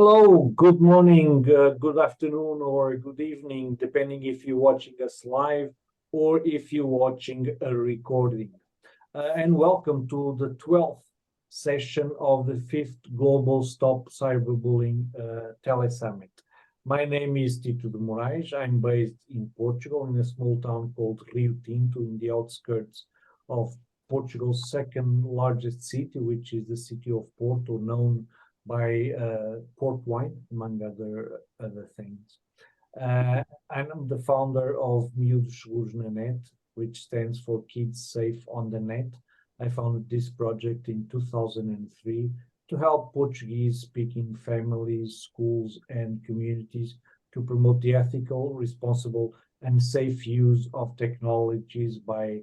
Hello, good morning, good afternoon, or good evening, depending if you're watching us live or if you're watching a recording. And welcome to the 12th session of the 5th Global Stop Cyberbullying Telesummit. My name is Tito de Moraes. I'm based in Portugal in a small town called Rio Tinto in the outskirts of Portugal's second largest city, which is the city of Porto, known by port wine, among other things. I'm the founder of Miúdos Seguros na Net, which stands for Kids Safe on the Net. I founded this project in 2003 to help Portuguese-speaking families, schools, and communities to promote the ethical, responsible, and safe use of technologies by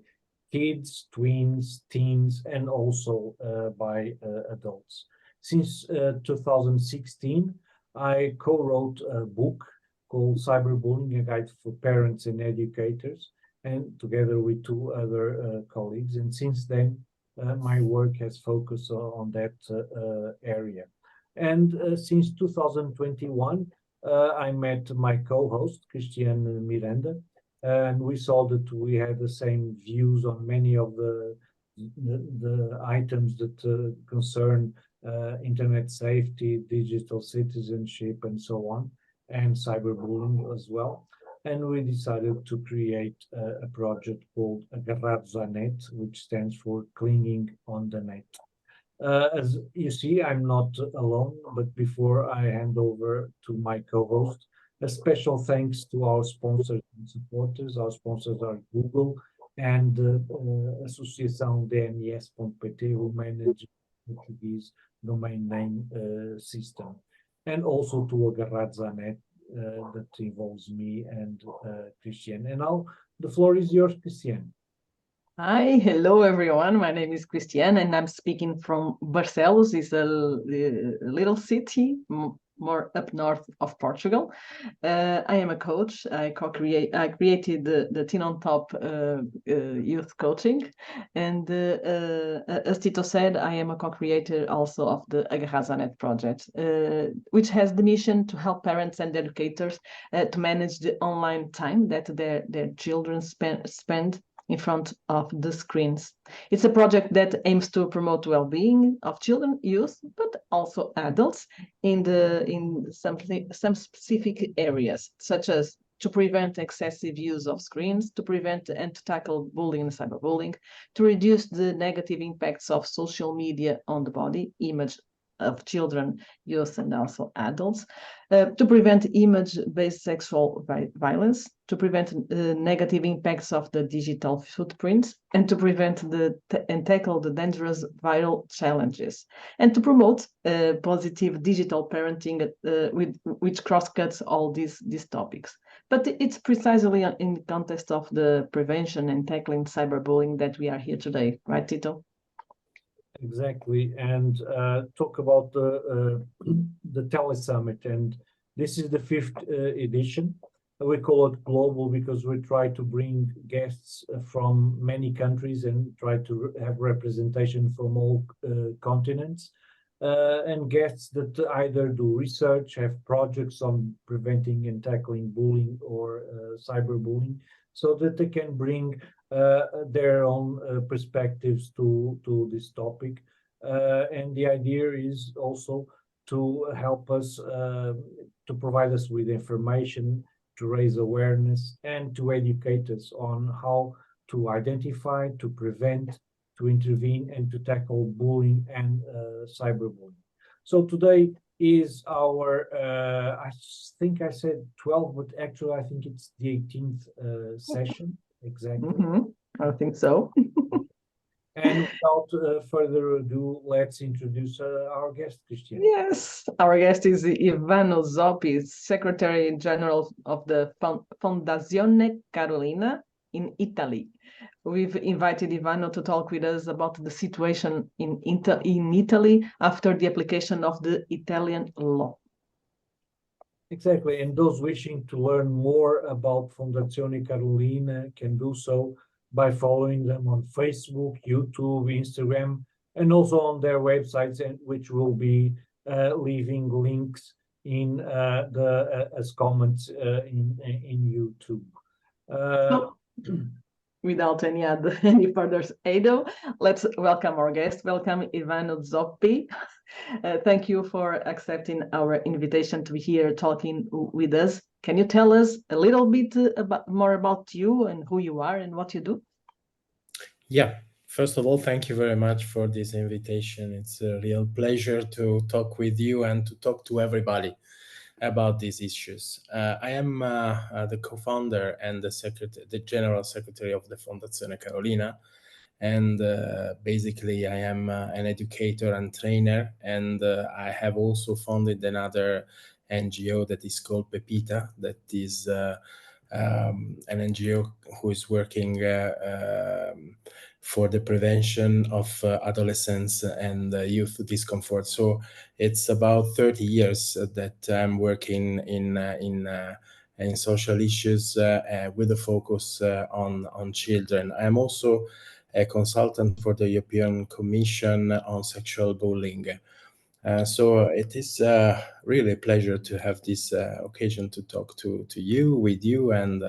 kids, tweens, teens, and also by adults. Since 2016, I co-wrote a book called Cyberbullying, a guide for parents and educators, and together with two other colleagues. And since then, my work has focused on that area. And since 2021, I met my co-host, Christiane Miranda, and we saw that we had the same views on many of the items that concern internet safety, digital citizenship, and so on, and cyberbullying as well. And we decided to create a project called Agarrados à Net, which stands for Clinging on the Net. As you see, I'm not alone, but before I hand over to my co-host, a special thanks to our sponsors and supporters. Our sponsors are Google and Associação DNS.pt, who manage Portuguese domain name system, and also to Agarrados à Net that involves me and Christiane. And now the floor is yours, Christiane. Hi, hello everyone. My name is Christiane and I'm speaking from Barcelos. It's a little city more up north of Portugal. I am a coach. I created the Teen on Top youth coaching, and as Tito said, I am a co-creator also of the Agarrados à Net project, which has the mission to help parents and educators to manage the online time that their children spend in front of the screens. It's a project that aims to promote well-being of children, youth, but also adults in some specific areas, such as to prevent excessive use of screens, to prevent and to tackle bullying and cyberbullying, to reduce the negative impacts of social media on the body, image of children, youth, and also adults, to prevent image-based sexual violence, to prevent negative impacts of the digital footprint, and to prevent and tackle the dangerous viral challenges, and to promote positive digital parenting which cross-cuts all these topics. But it's precisely in the context of the prevention and tackling cyberbullying that we are here today, right, Tito? Exactly, and talk about the Telesummit, and this is the 5th edition. We call it global because we try to bring guests from many countries and try to have representation from all continents, and guests that either do research, have projects on preventing and tackling bullying or cyberbullying, so that they can bring their own perspectives to this topic. And the idea is also to help us, to provide us with information, to raise awareness, and to educate us on how to identify, to prevent, to intervene, and to tackle bullying and cyberbullying. So today is our, I think I said 12, but actually I think it's the 18th session. Exactly. I think so. And without further ado, let's introduce our guest, Christiane. Yes, our guest is Ivano Zoppi, Secretary General of the Fondazione Carolina in Italy. We've invited Ivano to talk with us about the situation in Italy after the application of the Italian law. Exactly, and those wishing to learn more about Fondazione Carolina can do so by following them on Facebook, YouTube, Instagram, and also on their websites, and which will be leaving links in the as comments in YouTube. So, without any further ado, let's welcome our guest. Welcome, Ivano Zoppi. Thank you for accepting our invitation to be here talking with us. Can you tell us a little bit more about you and who you are and what you do? Yeah, first of all, thank you very much for this invitation. It's a real pleasure to talk with you and to talk to everybody about these issues. I am the co-founder and the general secretary of the Fondazione Carolina, and basically I am an educator and trainer, and I have also founded another NGO that is called Pepita, that is an NGO who is working for the prevention of adolescents and youth discomfort. So it's about 30 years that I'm working in social issues with a focus on children. I'm also a consultant for the European Commission on sexual bullying. So it is really a pleasure to have this occasion to talk to you, with you, and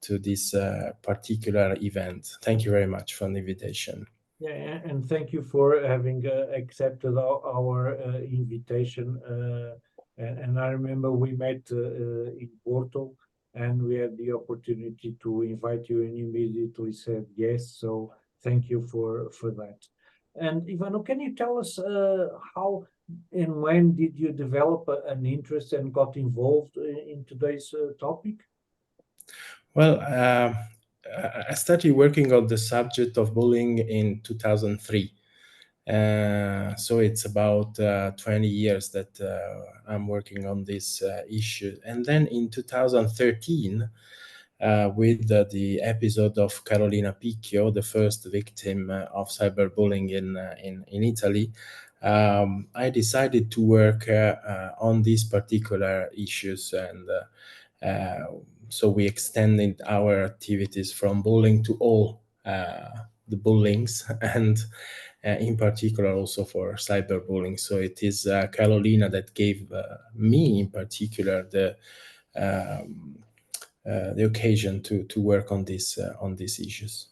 to this particular event. Thank you very much for the invitation. Yeah, and thank you for having accepted our invitation. And I remember we met in Porto, and we had the opportunity to invite you, and you immediately said yes. So thank you for that. And Ivano, can you tell us how and when did you develop an interest and got involved in today's topic? Well, I started working on the subject of bullying in 2003. So it's about 20 years that I'm working on this issue. And then in 2013, with the episode of Carolina Picchio, the first victim of cyberbullying in Italy, I decided to work on these particular issues, and so we extended our activities from bullying to all the bullyings, and in particular also for cyberbullying. So it is Carolina that gave me in particular the occasion to work on these issues.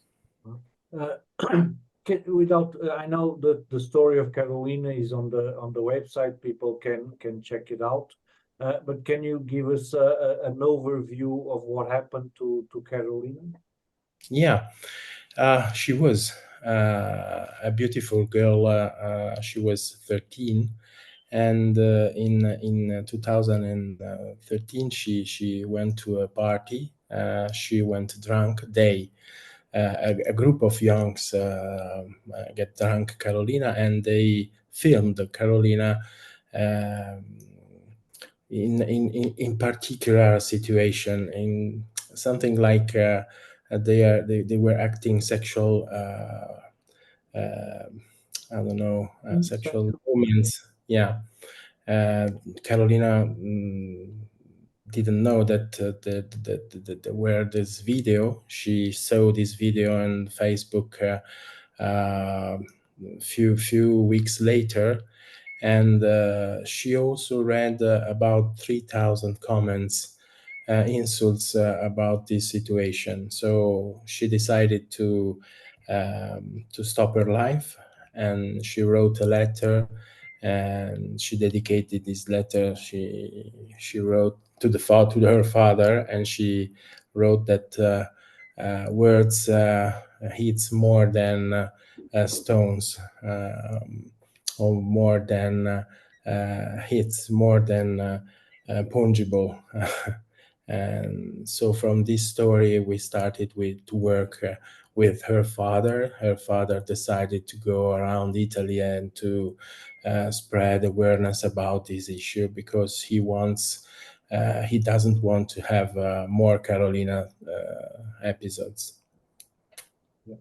Without, I know that the story of Carolina is on the website. People can check it out. But can you give us an overview of what happened to Carolina? Yeah, she was a beautiful girl. She was 13, and in 2013 she went to a party. She went drunk. A group of youngs get drunk Carolina, and they filmed Carolina in particular situation, in something like they were acting sexual I don't know, sexual moments. Yeah. Carolina didn't know that there were this video. She saw this video on Facebook few weeks later, and she also read about 3,000 comments, insults about this situation. So she decided to stop her life, and she wrote a letter, and she dedicated this letter. She wrote to her father, and she wrote that words hits more than stones, or more than hits more than pungible. And so from this story, we started to work with her father. Her father decided to go around Italy and to spread awareness about this issue, because he doesn't want to have more Carolina episodes.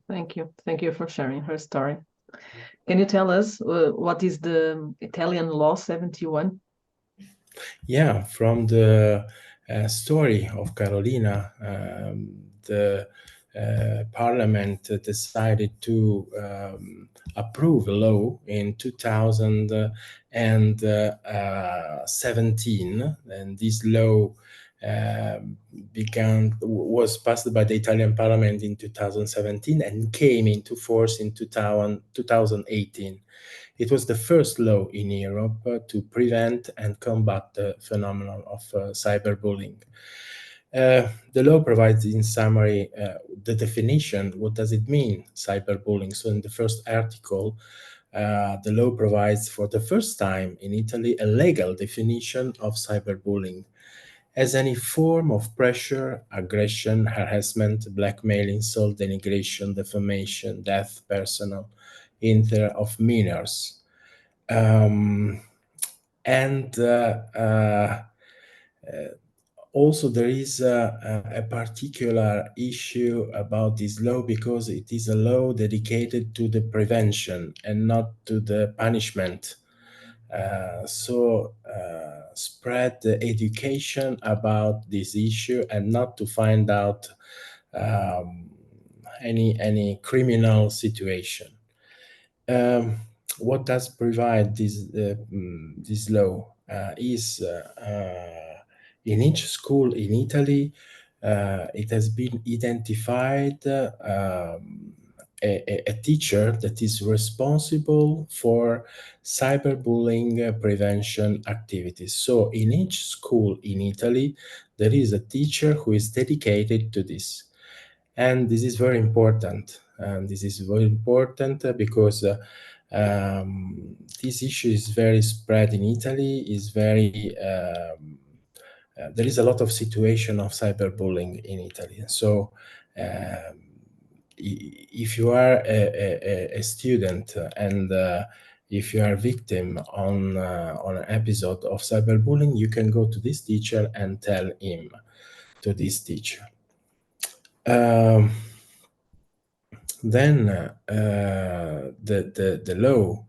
Thank you for sharing her story. Can you tell us what is the Italian law 71? Yeah, from the story of Carolina, the Parliament decided to approve a law in 2017, and this law was passed by the Italian Parliament in 2017 and came into force in 2018. It was the first law in Europe to prevent and combat the phenomenon of cyberbullying. The law provides, in summary, the definition. What does it mean, cyberbullying? So in the first article, the law provides for the first time in Italy a legal definition of cyberbullying as any form of pressure, aggression, harassment, blackmail, insult, denigration, defamation, death, personal, inter of minors. Also, there is a particular issue about this law because it is a law dedicated to the prevention and not to the punishment. Spread the education about this issue and not to find out any criminal situation. What does provide this law is in each school in Italy, it has been identified a teacher that is responsible for cyberbullying prevention activities. So in each school in Italy, there is a teacher who is dedicated to this. And this is very important. And this is very important because this issue is very spread in Italy, is very there is a lot of situation of cyberbullying in Italy. So if you are a student and if you are a victim on an episode of cyberbullying, you can go to this teacher and tell him to this teacher. Then the law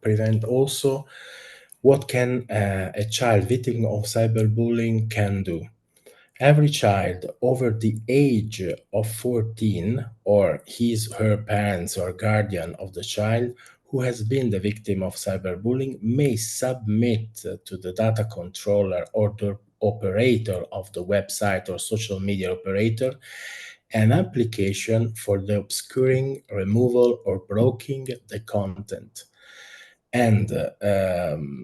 prevent also what can a child victim of cyberbullying can do. Every child over the age of 14 or his, her parents or guardian of the child who has been the victim of cyberbullying may submit to the data controller or the operator of the website or social media operator an application for the obscuring, removal, or blocking the content and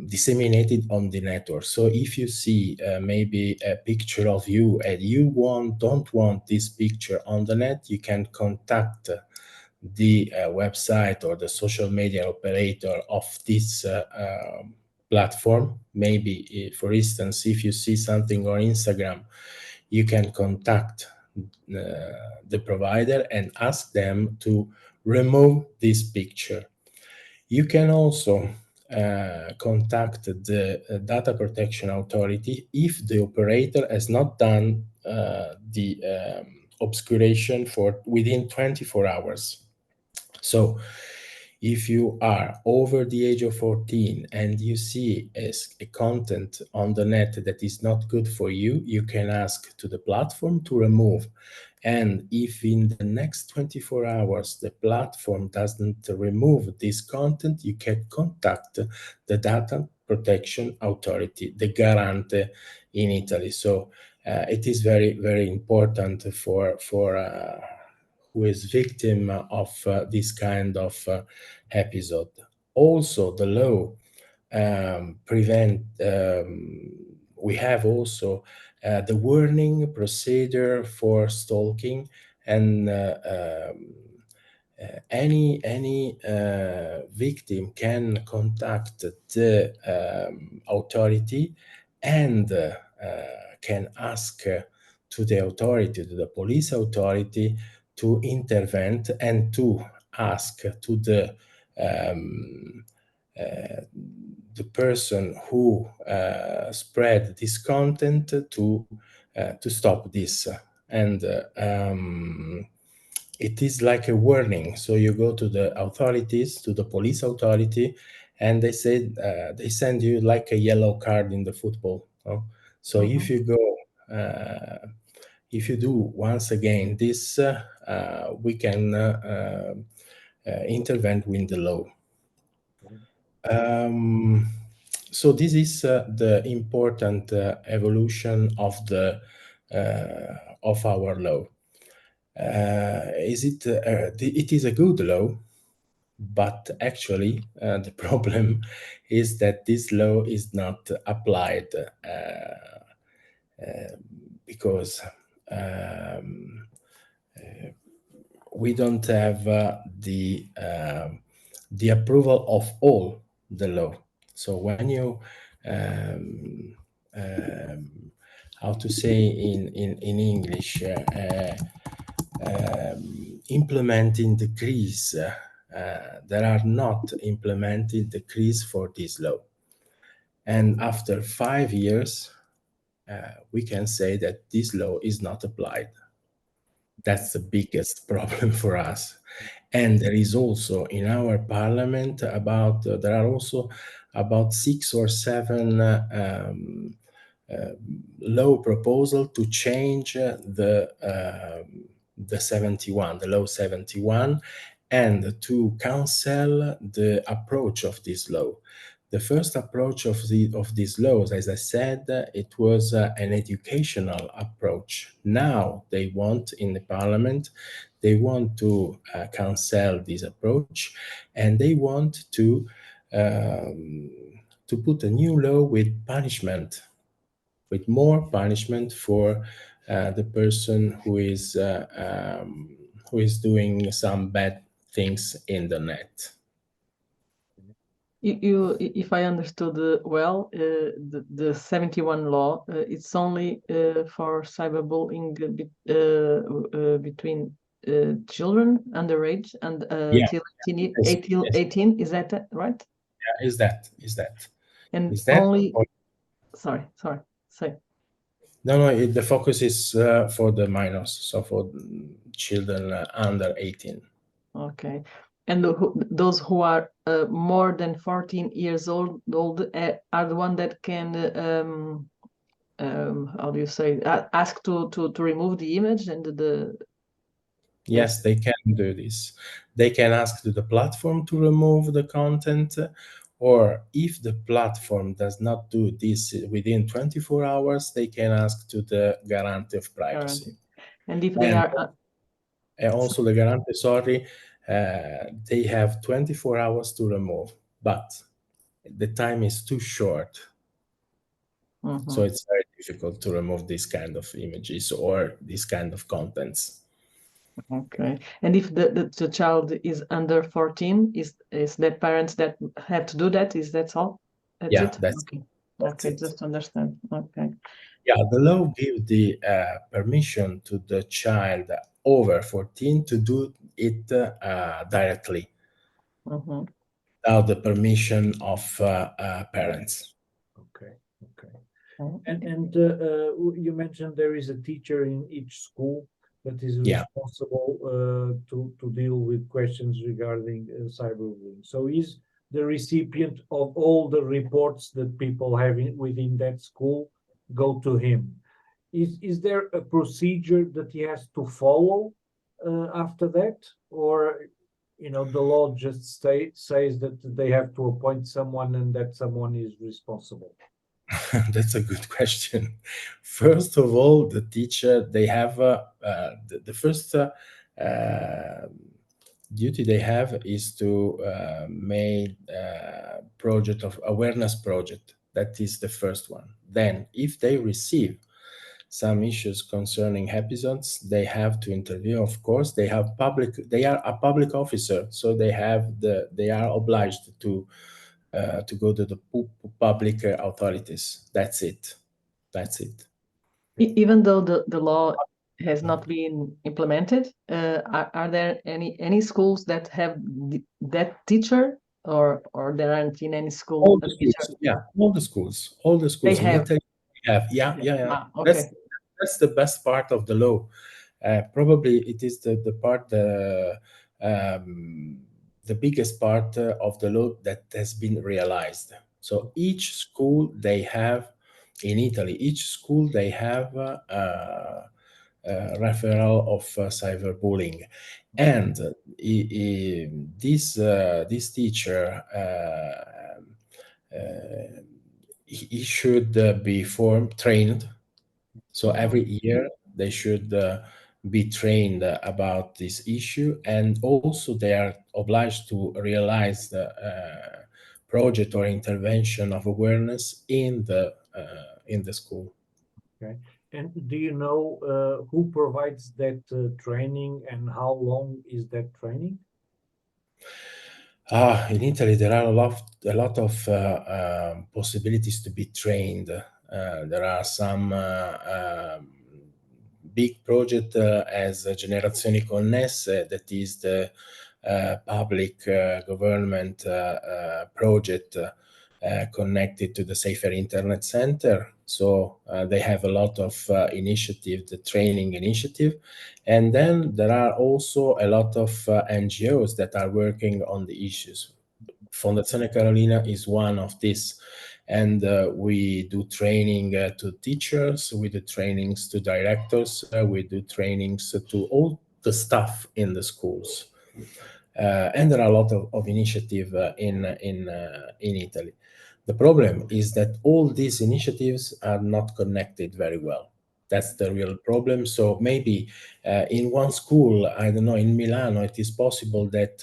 disseminated on the network. So if you see maybe a picture of you and you don't want this picture on the net, you can contact the website or the social media operator of this platform. Maybe, for instance, if you see something on Instagram, you can contact the provider and ask them to remove this picture. You can also contact the data protection authority if the operator has not done the obscuration for within 24 hours. So if you are over the age of 14 and you see a content on the net that is not good for you, you can ask to the platform to remove. And if in the next 24 hours the platform doesn't remove this content, you can contact the data protection authority, the Garante in Italy. So it is very, very important for who is victim of this kind of episode. Also, the law we have also the warning procedure for stalking, and any victim can contact the authority and can ask to the authority, to the police authority, to intervene and to ask to the person who spread this content to stop this. And it is like a warning. So you go to the authorities, to the police authority, and they say they send you like a yellow card in the football. So if you go if you do once again this, we can intervene with the law. So this is the important evolution of the of our law. It is a good law, but actually the problem is that this law is not applied because we don't have the approval of all the law. So when you how to say in English, implementing decrees, there are not implemented decrees for this law. And after 5 years, we can say that this law is not applied. That's the biggest problem for us. And there is also in our parliament there are also about 6 or 7 law proposal to change the 71, the law 71, and to cancel the approach of this law. The first approach of these laws, as I said, it was an educational approach. Now they want in the parliament, they want to cancel this approach, and they want to put a new law with punishment, with more punishment for the person who is doing some bad things in the net. If I understood well, the 71 law, it's only for cyberbullying between children underage and till 18. Is that right? Yeah, is that? And Is that? only. Sorry. Say. No. The focus is for the minors, so for children under 18. Okay. And those who are more than 14 years old are the one that can, how do you say, ask to remove the image and the. Yes, they can do this. They can ask to the platform to remove the content, or if the platform does not do this within 24 hours, they can ask to the guarantee of privacy. And if they are. And also the guarantee, they have 24 hours to remove, but the time is too short. Mm-hmm. So it's very difficult to remove this kind of images or this kind of contents. Okay. And if the child is under 14, is that parents that have to do that? Is that all? That's it? That's okay. That's okay, it. just to understand. Okay. Yeah, the law gives the permission to the child over 14 to do it directly, Mm-hmm. without the permission of parents. Okay. And you mentioned there is a teacher in each school that is responsible to deal with questions regarding cyberbullying. So is the recipient of all the reports that people have within that school go to him? Is there a procedure that he has to follow after that, or the law just says that they have to appoint someone and that someone is responsible? That's a good question. First of all, the teacher, they have the first duty they have is to make a project of awareness project. That is the first one. Then, if they receive some issues concerning episodes, they have to interview. Of course, they are a public officer, so they are obliged to go to the public authorities. That's it. Even though the law has not been implemented, are there any schools that have that teacher, or there aren't in any school All a the teacher? schools, yeah, all the schools They in have. Italy have. Yeah. Okay. That's the best part of the law. Probably it is the part, the biggest part of the law that has been realized. So each school they have in Italy, each school they have referral of cyberbullying. And this teacher, he should be trained. So every year they should be trained about this issue, and also they are obliged to realize the project or intervention of awareness in the school. Okay. And do you know who provides that training and how long is that training? In Italy, there are a lot of possibilities to be trained. There are some big project as Generazioni Connesse, that is the public government project connected to the Safer Internet Center. So they have a lot of initiative, the training initiative. And then there are also a lot of NGOs that are working on the issues. Fondazione Carolina is one of these. And we do training to teachers, we do trainings to directors, we do trainings to all the staff in the schools. And there are a lot of initiative in Italy. The problem is that all these initiatives are not connected very well. That's the real problem. So maybe in one school, I don't know, in Milano, it is possible that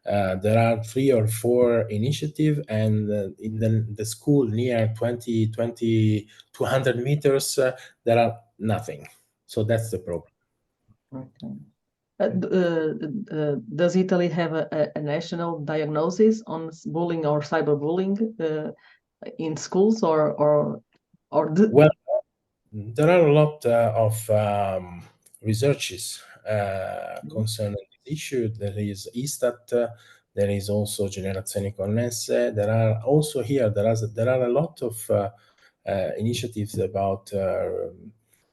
there are 3 or 4 initiatives, and in the school near 200 meters, there are nothing. So that's the problem. Okay. Does Italy have a national diagnosis on bullying or cyberbullying in schools, or Well, there are a lot of researches concerning this issue. There is ISTAT, there is also Generazioni Connesse. There are also here, there are a lot of initiatives about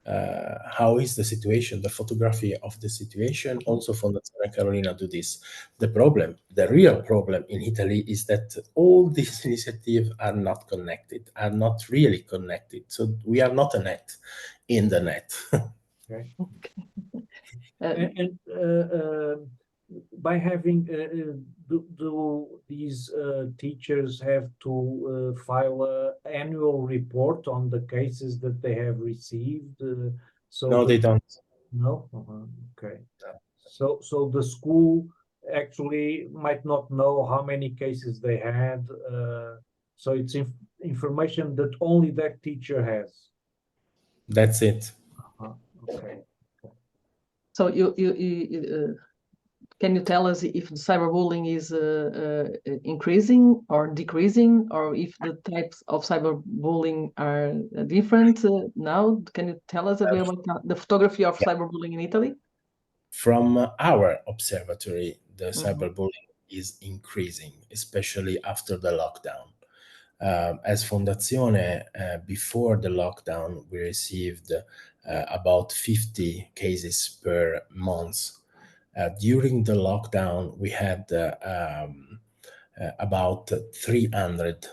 how is the situation, the photography of the situation. Also Fondazione Carolina do this. The real problem in Italy is that all these initiatives are not connected, are not really connected. So we are not a net in the net. Okay. Okay. And by having do these teachers have to file an annual report on the cases that they have received? So No, they don't. no? Okay. No. So the school actually might not know how many cases they had. So it's information that only that teacher has. That's it. Okay. So can you tell us if cyberbullying is increasing or decreasing, or if the types of cyberbullying are different now? Can you tell us a bit about the photography of cyberbullying in Italy? From our observatory, the cyberbullying is increasing, especially after the lockdown. As Fondazione, before the lockdown, we received about 50 cases per month. During the lockdown, we had about 300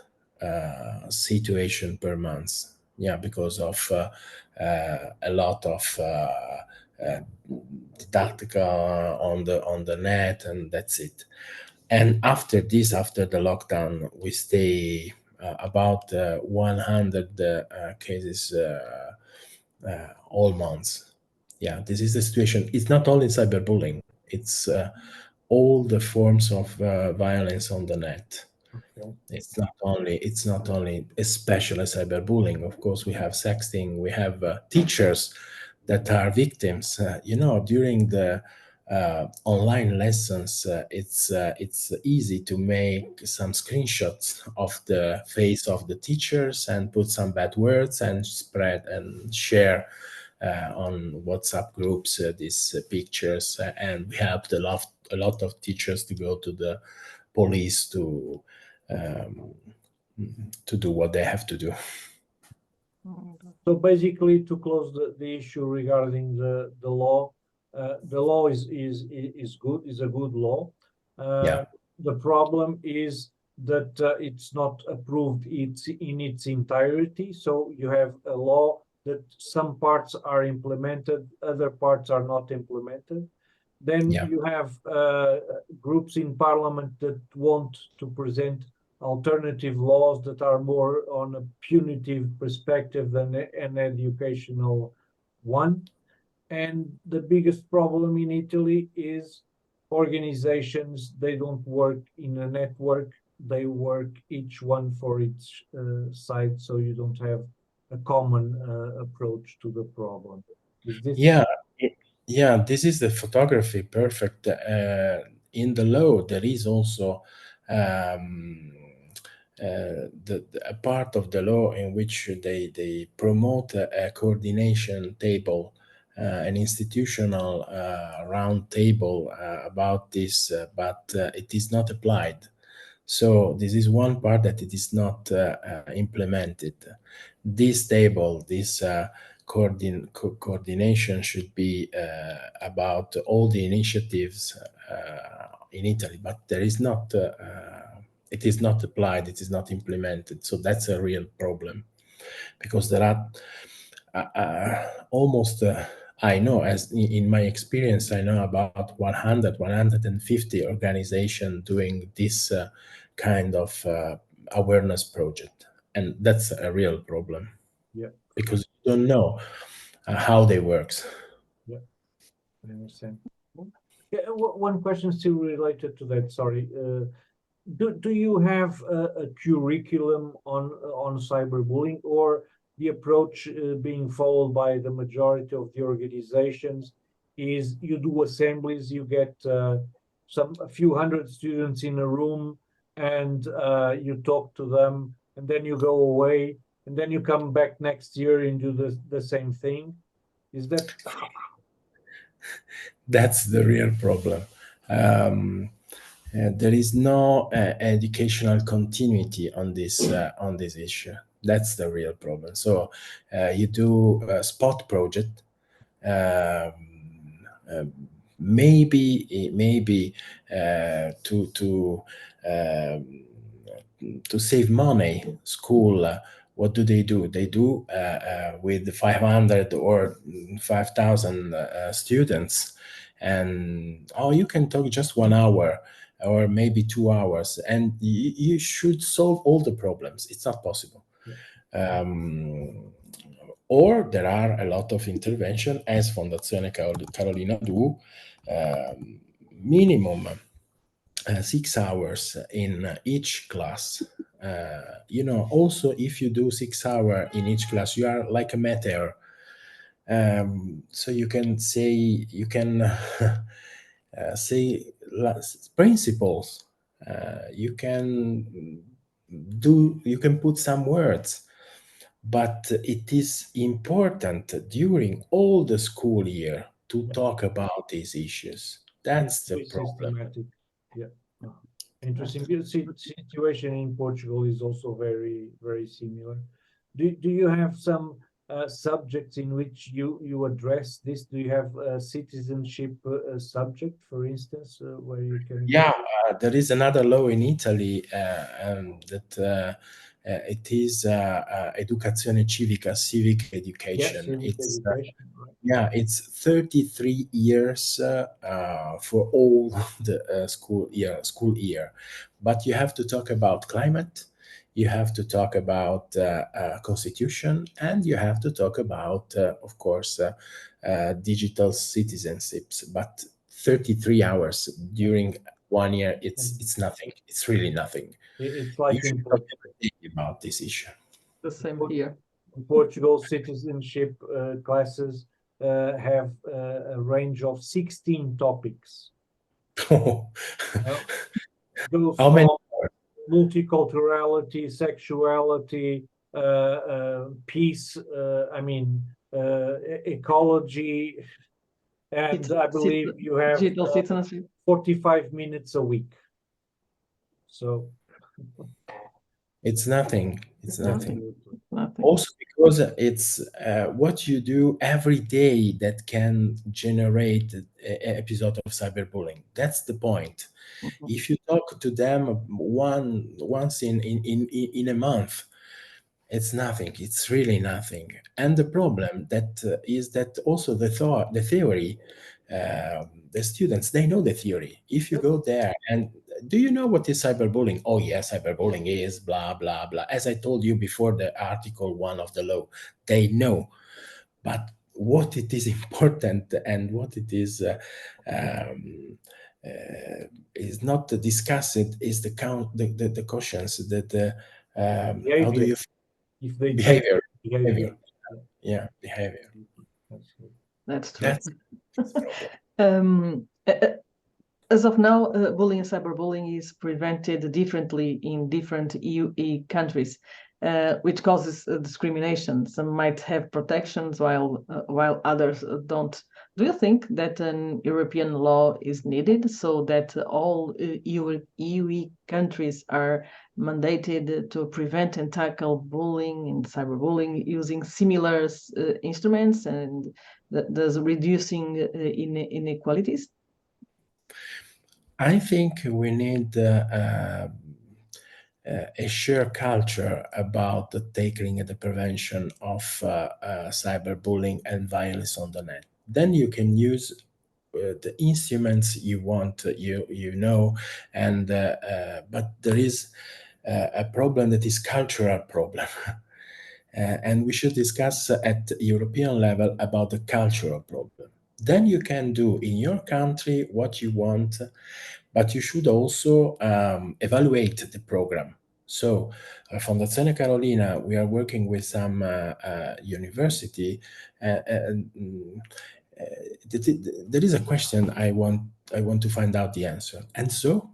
situation per month. Yeah, because of a lot of didactica on the net, and that's it. And after this, after the lockdown, we stay about 100 cases all months. Yeah, this is the situation. It's not only cyberbullying; it's all the forms of violence on the net. Okay. It's not only especially cyberbullying. Of course, we have sexting. We have teachers that are victims. During the online lessons, it's easy to make some screenshots of the face of the teachers and put some bad words and spread and share on WhatsApp groups these pictures, and we helped a lot of teachers to go to the police to do what they have to do. So basically, to close the issue regarding the law is good, is a good law. Yeah. The problem is that it's not approved in its entirety. So you have a law that some parts are implemented, other parts are not implemented. Then Yeah. you have groups in parliament that want to present alternative laws that are more on a punitive perspective than an educational one. And the biggest problem in Italy is organizations, they don't work in a network, they work each one for each side, so you don't have a common approach to the problem. Is this? Yeah, yeah, this is the photography perfect. In the law, there is also um, a part of the law in which they promote a coordination table, an institutional round table about this, but it is not applied. So this is one part that it is not implemented. This table, this coordination should be about all the initiatives in Italy, but there is not. It is not applied. It is not implemented. So that's a real problem, because there are almost. I know, as in my experience, I know about 100, 150 organizations doing this kind of awareness project, and that's a real problem Yeah, because you don't know how they works. yeah, I understand. Yeah, one question still related to that, sorry. Do you have a curriculum on cyberbullying, or the approach being followed by the majority of the organizations is you do assemblies, you get a few hundred students in a room, and you talk to them, and then you go away, and then you come back next year and do the same thing? Is that? That's the real problem. Um, there is no educational continuity on this issue. That's the real problem. So you do a spot project. Um, uh, maybe to save money, school. What do? They do with 500 or 5,000 students, and oh, you can talk just 1 hour or maybe 2 hours, and you should solve all the problems. It's not possible. Um, or there are a lot of intervention, as Fondazione Carolina do, minimum 6 hours in each class. Also, if you do 6 hours in each class, you are like a meteor. So you can say principles. You can put some words, but it is important during all the school year to talk about these issues. That's the Be problem. systematic. Yeah. Interesting. The situation in Portugal is also very, very similar. Do you have some subjects in which you address this? Do you have a citizenship subject, for instance, where you can? Yeah, there is another law in Italy that it is educazione civica, civic Yes, education. civic It's education. Right. Yeah, it's 33 years for all the school year. But you have to talk about climate, you have to talk about constitution, and you have to talk about, of course, digital citizenships. But 33 hours during 1 year, And it's nothing. It's really nothing. it's You like in should talk Portugal. every day about this issue. The same here. In Portugal, citizenship classes have a range of 16 topics. Uh, goes How many? from multiculturality, sexuality, peace, ecology, and I believe you have Digital citizenship. 45 minutes a week. So It's nothing. It's nothing. absolutely. Nothing. Also because it's what you do every day that can generate an episode of cyberbullying. That's the point. Mhm. If you talk to them once in a month, It's nothing. It's really nothing. And the problem that is that also the theory, the students, they know the theory. If you go there and do you know what is cyberbullying? Oh yes, cyberbullying is blah blah blah. As I told you before, the Article 1 of the law, they know. But what it is important and what it um, is not discussed is the count the cautions that how do Behavior, you if they change behavior behavior. yeah, behavior. Absolutely. That's true. That's the problem. Um, uh, uh, as of now, bullying and cyberbullying is prevented differently in different EU countries, which causes discrimination. Some might have protections while others don't. Do you think that an European law is needed so that all EU countries are mandated to prevent and tackle bullying and cyberbullying using similar instruments and thus reducing inequalities? I think we need a shared culture about the tackling and the prevention of cyberbullying and violence on the net. Then you can use the instruments you want, you know, and but there is a problem that is cultural problem. And we should discuss at European level about the cultural problem. Then you can do in your country what you want, but you should also evaluate the program. So, Fondazione Carolina, we are working with some university, and there is a question I want to find out the answer. And so,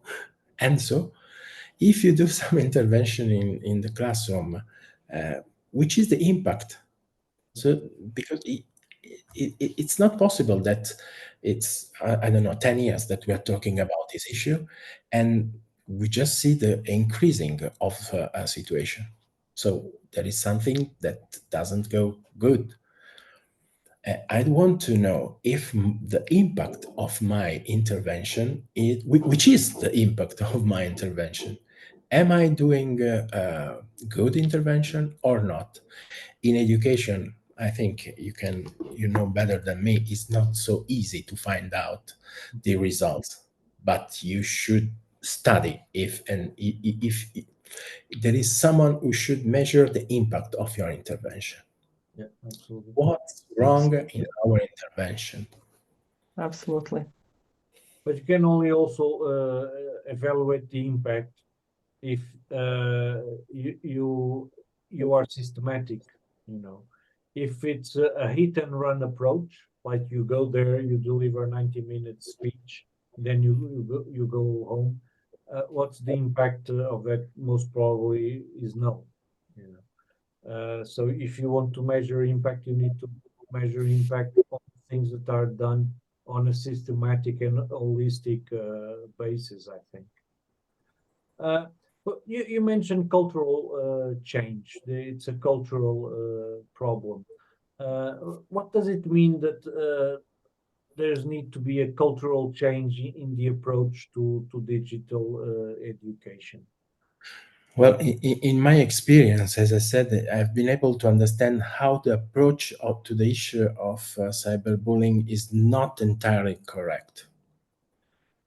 if you do some intervention in the classroom, uh, which is the impact? So because it's not possible that it's I don't know 10 years that we are talking about this issue, and we just see the increasing of a situation. So there is something that doesn't go good. I'd want to know if the impact of my intervention is, which is the impact of my intervention. Am I doing a good intervention or not? In education, I think you know better than me, it's not so easy to find out the results, but you should study if there is someone who should measure the impact of your intervention. Yeah, absolutely. What's wrong in our intervention? Absolutely. But you can only also evaluate the impact if you are systematic. You know, if it's a hit and run approach, like you go there, you deliver 90-minute speech, then you go home. What's the impact of that? Most probably is no. You know. So if you want to measure impact, you need to measure impact on things that are done on a systematic and holistic basis, I think. But you mentioned cultural change. It's a cultural problem. What does it mean that there's need to be a cultural change in the approach to digital education? Well, in my experience, as I said, I've been able to understand how the approach to the issue of cyberbullying is not entirely correct.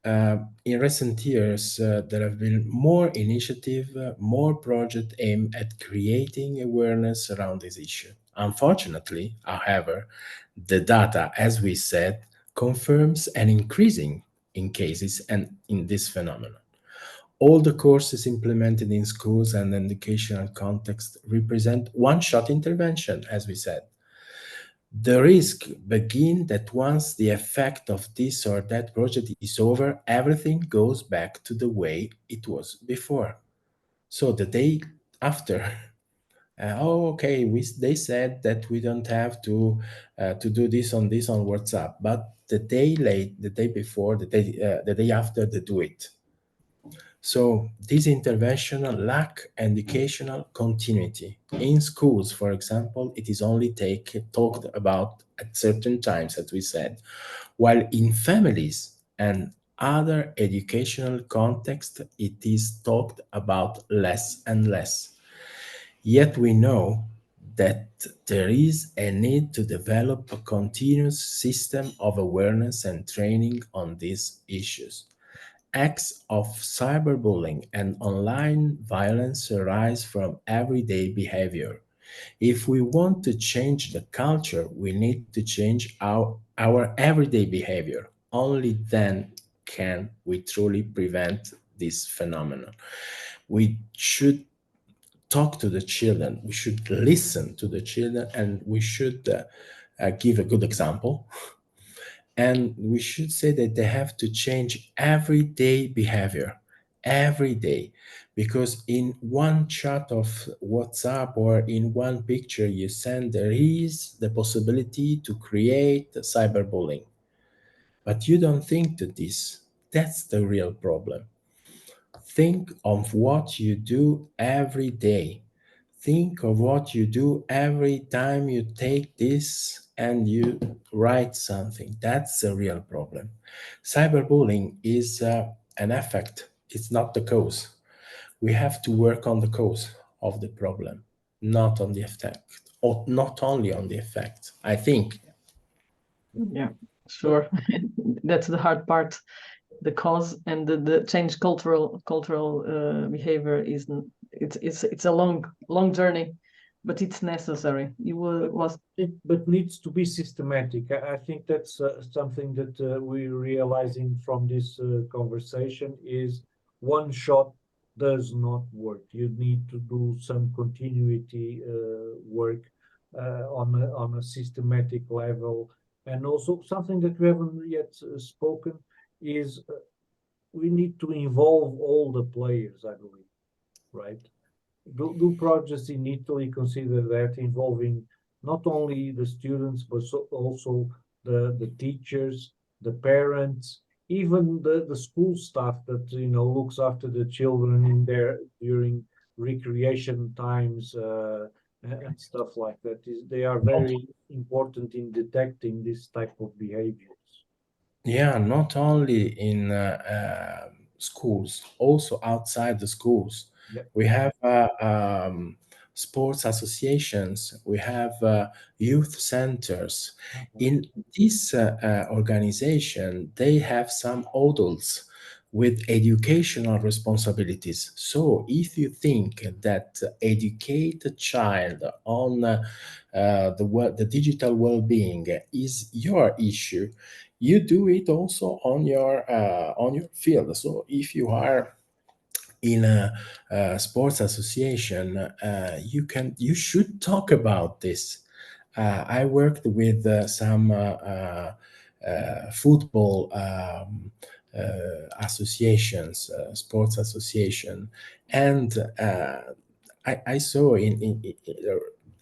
In recent years, there have been more initiative, more project aimed at creating awareness around this issue. Unfortunately, however, the data, as we said, confirms an increasing in cases and in this phenomenon. All the courses implemented in schools and educational context represent one-shot intervention, as we said. The risk begin that once the effect of this or that project is over, everything goes back to the way it was before. So the day after, oh, okay, they said that we don't have to do this on WhatsApp, but the day late, the day before, the day after, they do it. So this intervention lack educational continuity. In schools, for example, it is only talked about at certain times, as we said, while in families and other educational contexts, it is talked about less and less. Yet we know that there is a need to develop a continuous system of awareness and training on these issues. Acts of cyberbullying and online violence arise from everyday behavior. If we want to change the culture, we need to change our everyday behavior. Only then can we truly prevent this phenomenon. We should talk to the children, we should listen to the children, and we should give a good example. And we should say that they have to change everyday behavior, every day. Because in one chat of WhatsApp or in one picture you send, there is the possibility to create cyberbullying. But you don't think to this. That's the real problem. Think of what you do every day. Think of what you do every time you take this and you write something. That's the real problem. Cyberbullying is an effect, it's not the cause. We have to work on the cause of the problem, not on the effect, or not only on the effect, I think. Yeah, sure. That's the hard part. The cause and the change cultural behavior is it's a long journey, but it's necessary. You was But needs to be systematic. I think that's something that we're realizing from this conversation is one shot does not work. You need to do some continuity work on a systematic level. And also something that we haven't yet spoken is we need to involve all the players, I believe, right? Do projects in Italy consider that involving not only the students but also the teachers, the parents, even the school staff that looks after the children in their during recreation times and stuff like that. They are very important in detecting this type of behaviors. Yeah, not only in schools, also outside the schools. Yeah. We have sports associations, we have youth centers. Mhm. In this organization, they have some adults with educational responsibilities. So if you think that educate a child on the digital well-being is your issue, you do it also on your field. So if you are in a sports association, you should talk about this. I worked with some football associations, sports association, and I saw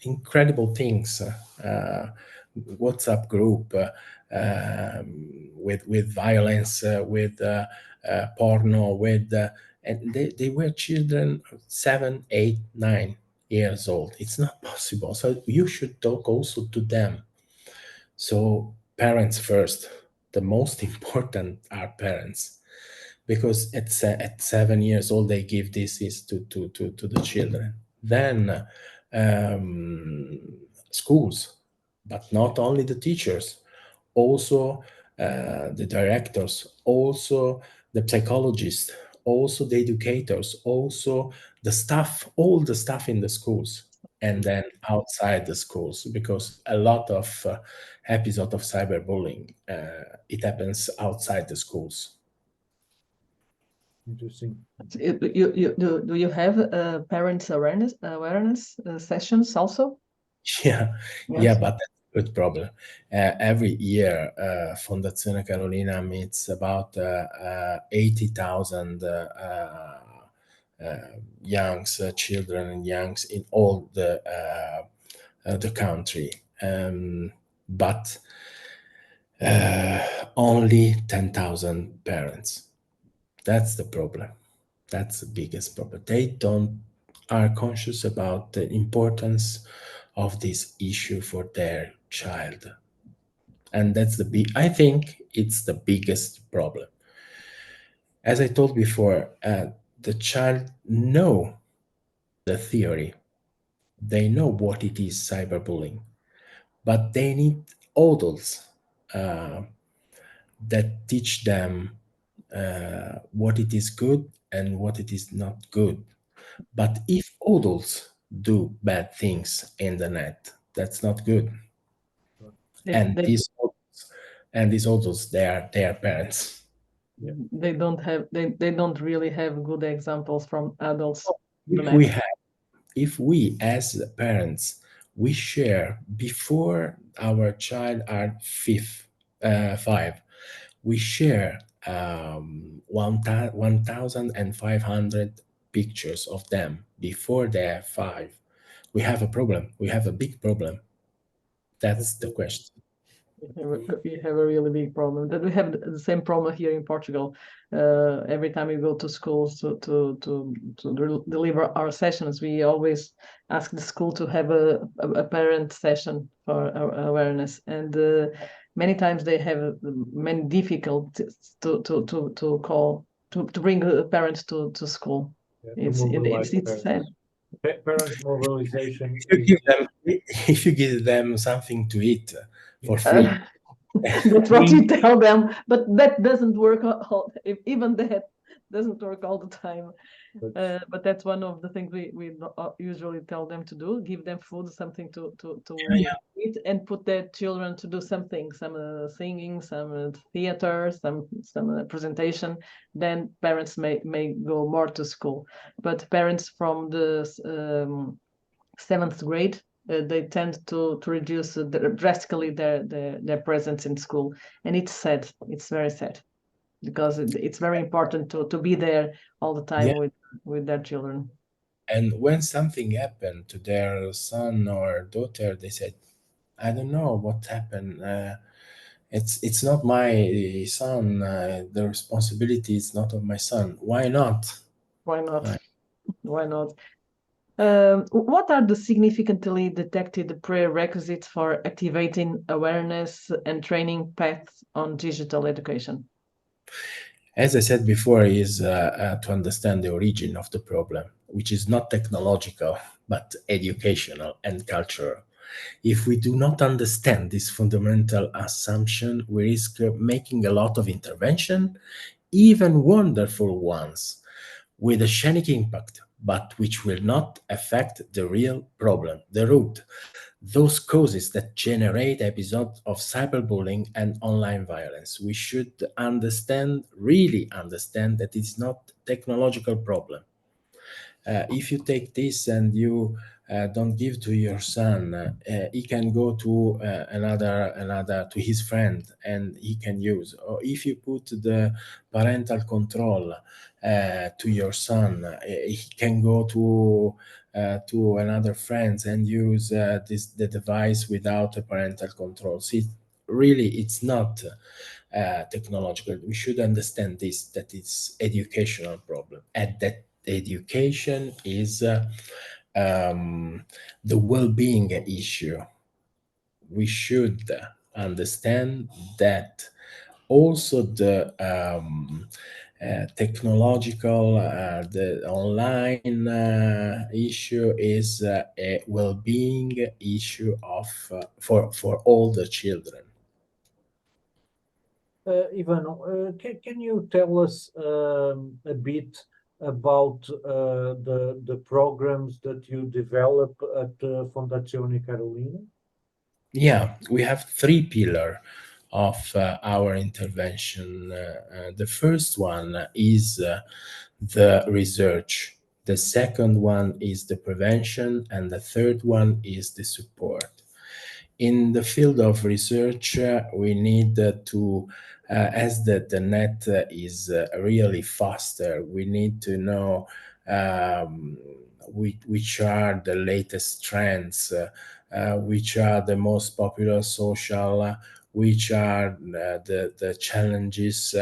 incredible things. WhatsApp group with violence, with porno, with and they were children 7, 8, 9 years old. It's not possible. So you should talk also to them. So parents first. The most important are parents because at 7 years old they give this is to the children. Then um, schools, but not only the teachers, also the directors, also the psychologists, also the educators, also the staff, all the staff in the schools, and then outside the schools, because a lot of episode of cyberbullying it happens outside the schools. Interesting. do you have parents awareness sessions also? Yeah, yeah, Yes. but that's a good problem. Every year, Fondazione Carolina meets about 80,000 youngs, children and youngs in all the country. But only 10,000 parents. That's the problem. That's the biggest problem. They don't are conscious about the importance of this issue for their child. And that's the big I think it's the biggest problem. As I told before, the child know the theory, they know what it is cyberbullying, but they need adults that teach them what it is good and what it is not good. But if adults do bad things in the net, that's not good. They, And they, these adults, they are parents. they don't have they don't really have good examples from adults on the If we net. have, if we as parents, we share before our child are 5, we share 1,500 pictures of them before they are 5. We have a problem. We have a big problem. That's the question. We have a really big problem. That we have the same problem here in Portugal. Every time we go to schools to deliver our sessions, we always ask the school to have a parent session for awareness, and many times they have many difficulties to call to bring parents to school. It's sad. Parent mobilization If you is give them, if you give them something to eat for free, That's what you tell them, but that doesn't work. Even that doesn't work all the time. But that's one of the things we usually tell them to do: give them food, something to eat, and put their children to do something, some singing, some theater, some presentation. Then parents may go more to school. But parents from the 7th grade, they tend to reduce drastically their presence in school, and it's sad. It's very sad because it's very important to be there all the time yeah. with their children. And when something happened to their son or daughter, they said, "I don't know what happened. It's not my son. The responsibility is not of my son. Why not?" Why not? Right. Why not? What are the significantly detected prerequisites for activating awareness and training paths on digital education? As I said before, is to understand the origin of the problem, which is not technological, but educational and cultural. If we do not understand this fundamental assumption, we risk making a lot of intervention, even wonderful ones, with a shining impact, but which will not affect the real problem, the root, those causes that generate episodes of cyberbullying and online violence. We should understand, really understand, that it's not technological problem. If you take this and you don't give to your son, he can go to another to his friend and he can use. Or if you put the parental control to your son, he can go to another friends and use the device without a parental control. See, really, it's not technological. We should understand this, that it's educational problem, and that education is the well-being issue. We should understand that also the technological, the online issue is a well-being issue of for all the children. Ivano, can you tell us a bit about the programs that you develop at Fondazione Carolina? Yeah, we have three pillars of our intervention. The first one is the research. The second one is the prevention, and the third one is the support. In the field of research, we need to, as the net is really faster, we need to know which are the latest trends, which are the most popular social, which are the challenges,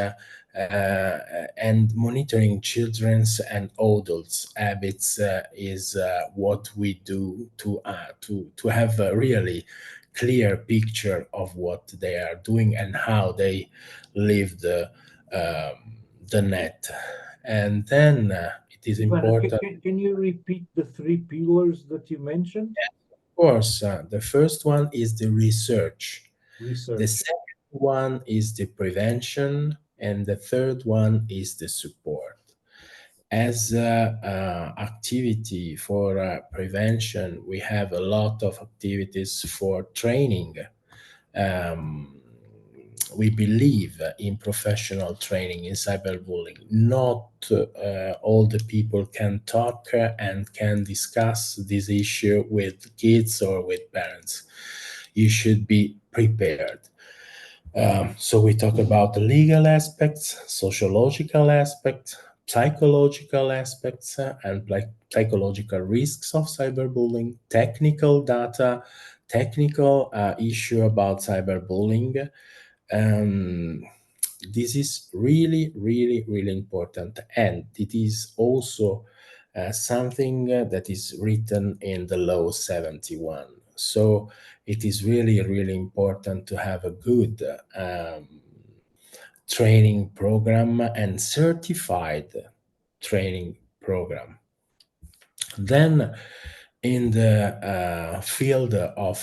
and monitoring children's and adults' habits is what we do to have a really clear picture of what they are doing and how they live the net. And then it is Ivano, important. can you repeat the three pillars that you mentioned? Of course, the first one is the research. The Research. second one is the prevention, and the third one is the support. As activity for prevention, we have a lot of activities for training. Um, we believe in professional training in cyberbullying. Not all the people can talk and can discuss this issue with kids or with parents. You should be prepared. So we talk about the legal aspects, sociological aspects, psychological aspects, and psychological risks of cyberbullying, technical data, technical issue about cyberbullying. Um, this is really, really, really important, and it is also something that is written in the law 71. So it is really, really important to have a good training program and certified training program. Then, in the field of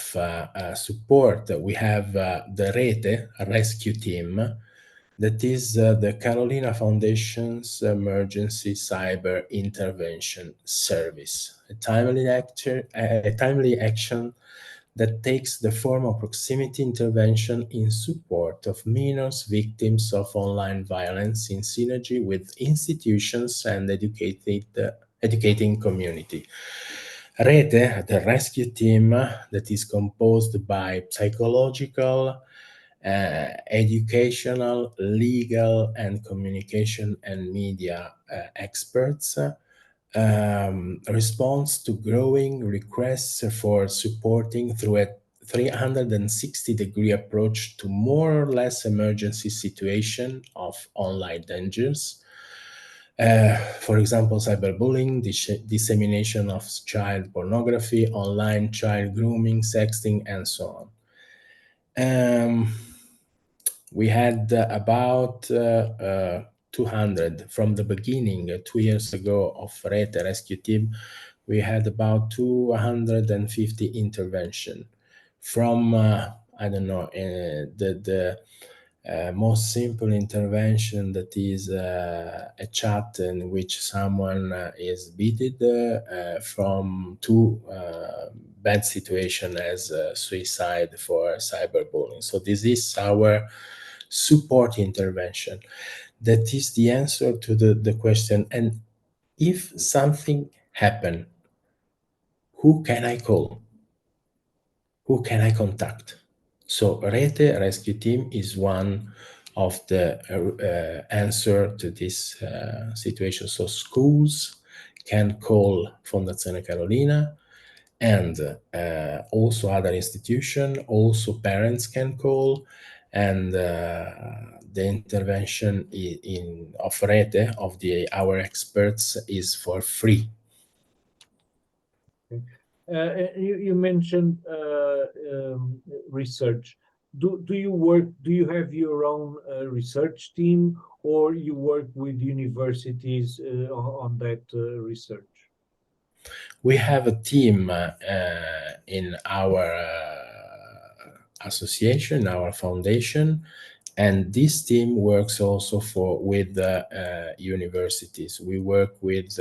support, we have the Rete rescue team, that is the Carolina Foundation's Emergency Cyber Intervention Service, a timely action that takes the form of proximity intervention in support of minors victims of online violence in synergy with institutions and educating community. Rete, the rescue team that is composed by psychological, educational, legal, and communication and media experts, responds to growing requests for supporting through a 360-degree approach to more or less emergency situation of online dangers. For example, cyberbullying, dissemination of child pornography, online child grooming, sexting, and so on. We had about 200 from the beginning, 2 years ago, of Rete Rescue Team. We had about 250 intervention from, I don't know, the most simple intervention, that is a chat in which someone is beaten, from two bad situation as suicide for cyberbullying. So this is our support intervention. That is the answer to the question. And if something happen, who can I call? Who can I contact? So Rete Rescue Team is one of the answer to this situation. So schools can call Fondazione Carolina, and also other institution, also parents can call, and the intervention of Rete, of our experts, is for free. You mentioned research. Do you have your own research team, or you work with universities on that research? We have a team in our association, our foundation, and this team works also with universities. We work with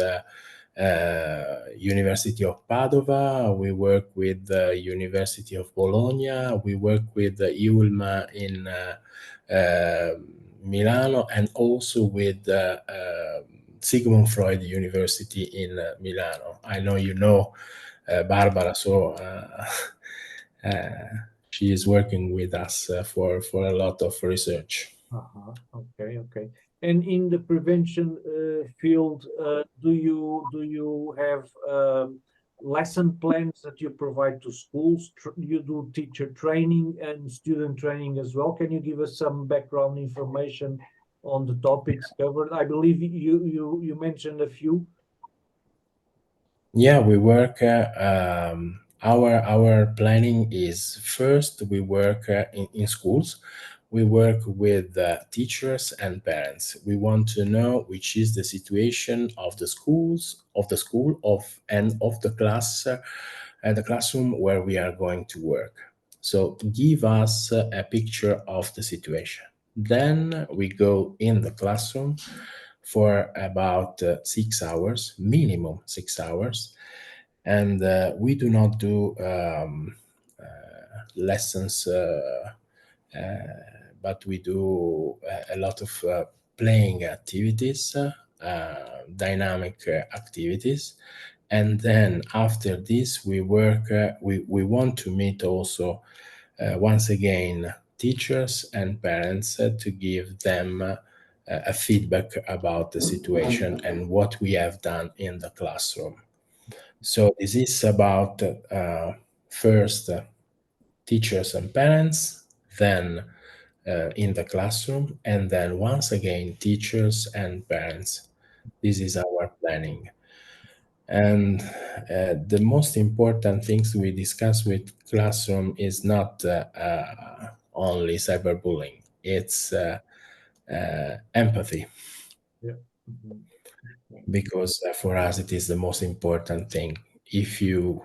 University of Padova, we work with the University of Bologna, we work with IULM in Milano, and also with Sigmund Freud University in Milano. I know you know Barbara, so she is working with us for a lot of research. Okay. And in the prevention field, do you have lesson plans that you provide to schools? You do teacher training and student training as well. Can you give us some background information on the topics covered? I believe you mentioned a few. Yeah, we work. Our planning is, first we work in schools. we work with teachers and parents. We want to know which is the situation of the schools, of the school, and of the class, the classroom where we are going to work. So give us a picture of the situation. Then we go in the classroom for about 6 hours, minimum 6 hours, and we do not do lessons, but we do a lot of playing activities, dynamic activities. And then after this, we work, we want to meet also, once again, teachers and parents to give them a feedback about the situation and what we have done in the classroom. So this is about first teachers and parents, then in the classroom, and then once again teachers and parents. This is our planning. And the most important things we discuss with classroom is not only cyberbullying, it's empathy, Yeah. Mhm. because for us it is the most important thing. If you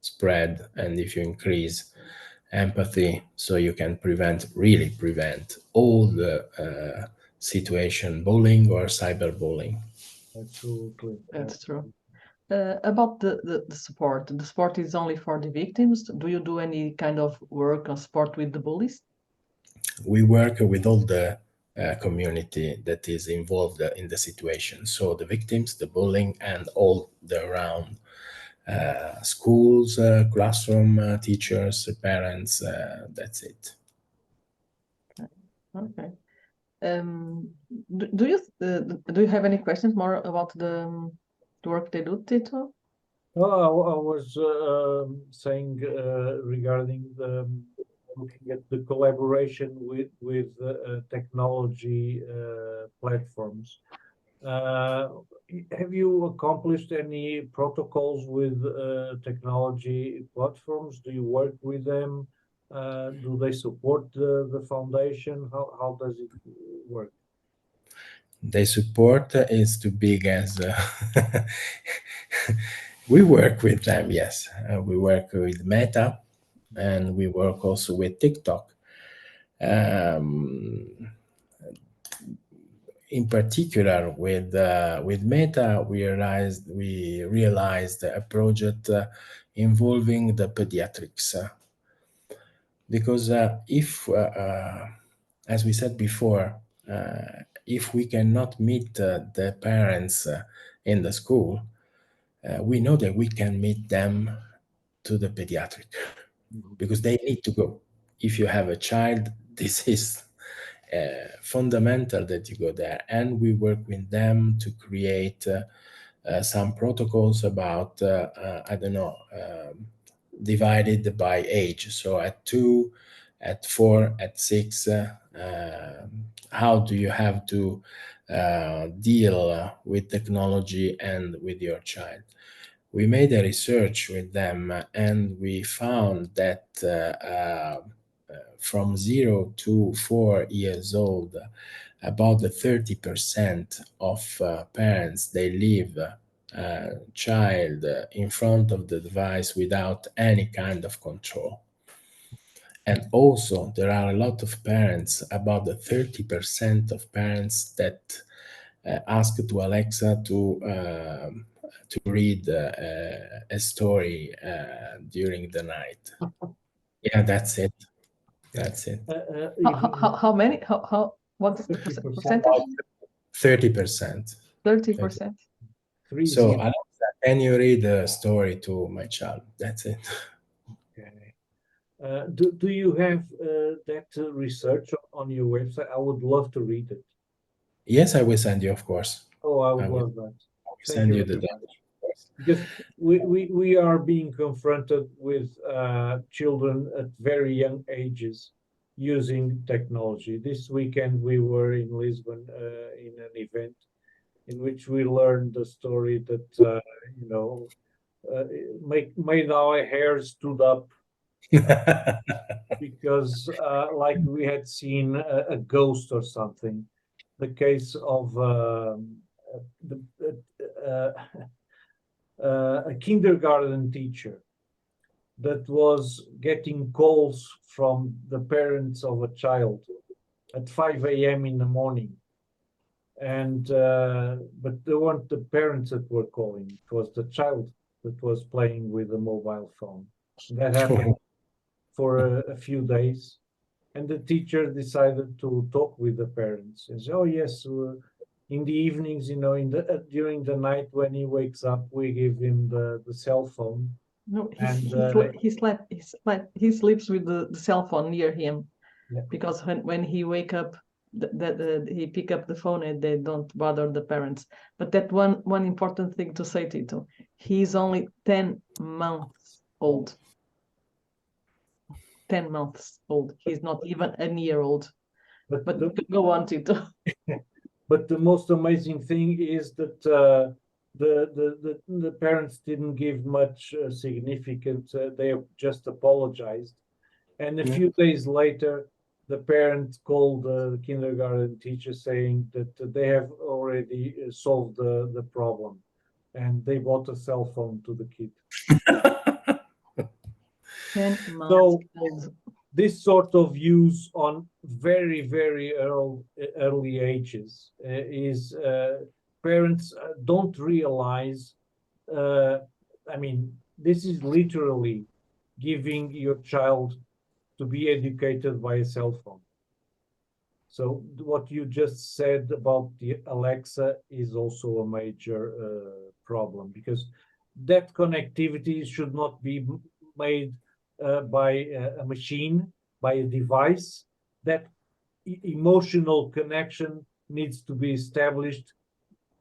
spread and if you increase empathy, so you can really prevent all the situation, bullying or cyberbullying. Absolutely. That's true. About the support, the support is only for the victims. Do you do any kind of work on support with the bullies? We work with all the community that is involved in the situation. So the victims, the bullying, and all the around schools, classroom, teachers, parents. That's it. Okay. Do you have any questions more about the work they do, Tito? I was saying regarding looking at the collaboration with technology platforms. Uh, have you accomplished any protocols with technology platforms? Do you work with them? Do they support the foundation? How does it work? The support is too big as we work with them. Yes, we work with Meta, and we work also with TikTok. Um, in particular, with Meta, we realized a project involving the pediatrics, because if, as we said before, if we cannot meet the parents in the school, we know that we can meet them to the pediatric, Mhm. because they need to go. If you have a child, this is fundamental that you go there, and we work with them to create some protocols about I don't know, divided by age. So at 2, at 4, at 6, how do you have to deal with technology and with your child? We made a research with them, and we found that from 0 to 4 years old, about the 30% of parents, they leave child in front of the device without any kind of control. And also, there are a lot of parents, about the 30% of parents, that ask to Alexa to read a story during the night. Yeah, that's it. That's it. How many? What is the 30%, percentage? 30%. 30%. So, 30. Alexa, can you read a story to my child? That's it. Okay. Do you have that research on your website? I would love to read it. Yes, I will send you, of course. Oh, I I would will, love that. I will Thank send you you the very data, much. of course. Because we are being confronted with children at very young ages using technology. This weekend we were in Lisbon in an event in which we learned the story that you know made our hair stood up because like we had seen a ghost or something. The case of the, uh, a kindergarten teacher that was getting calls from the parents of a child at 5 a.m. in the morning. And but they weren't the parents that were calling, it was the child that was playing with a mobile phone. That happened for a few days. And the teacher decided to talk with the parents and say, "Oh yes, in the evenings, in the during the night when he wakes up, we give him the cell phone." No, And he sleeps with the cell phone near him, yeah. because when he wake up, he pick up the phone and they don't bother the parents. But that one important thing to say, Tito, he's only 10 months old. 10 months old. He's not even a year old. But go on, Tito. But the most amazing thing is that the parents didn't give much significance. They just apologized, and a few days later, the parents called the kindergarten teacher saying that they have already solved the problem, and they bought a cell phone to the kid. 10 months So old. this sort of use on very, very early ages is parents don't realize. I mean, this is literally giving your child to be educated by a cell phone. So what you just said about the Alexa is also a major problem, because that connectivity should not be made by a machine, by a device. That emotional connection needs to be established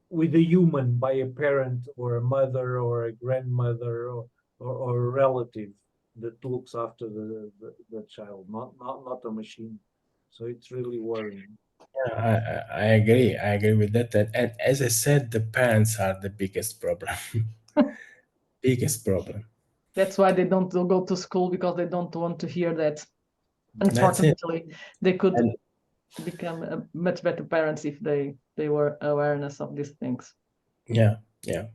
with a human, by a parent or a mother or a grandmother or a relative that looks after the child, not a machine. So it's really worrying. Yeah, I agree. I agree with that. And as I said, the parents are the biggest problem. Biggest problem. That's why they don't go to school, because they don't want to hear that. That's it. Unfortunately, they could And become much better parents if they were awareness of these things. yeah, yeah.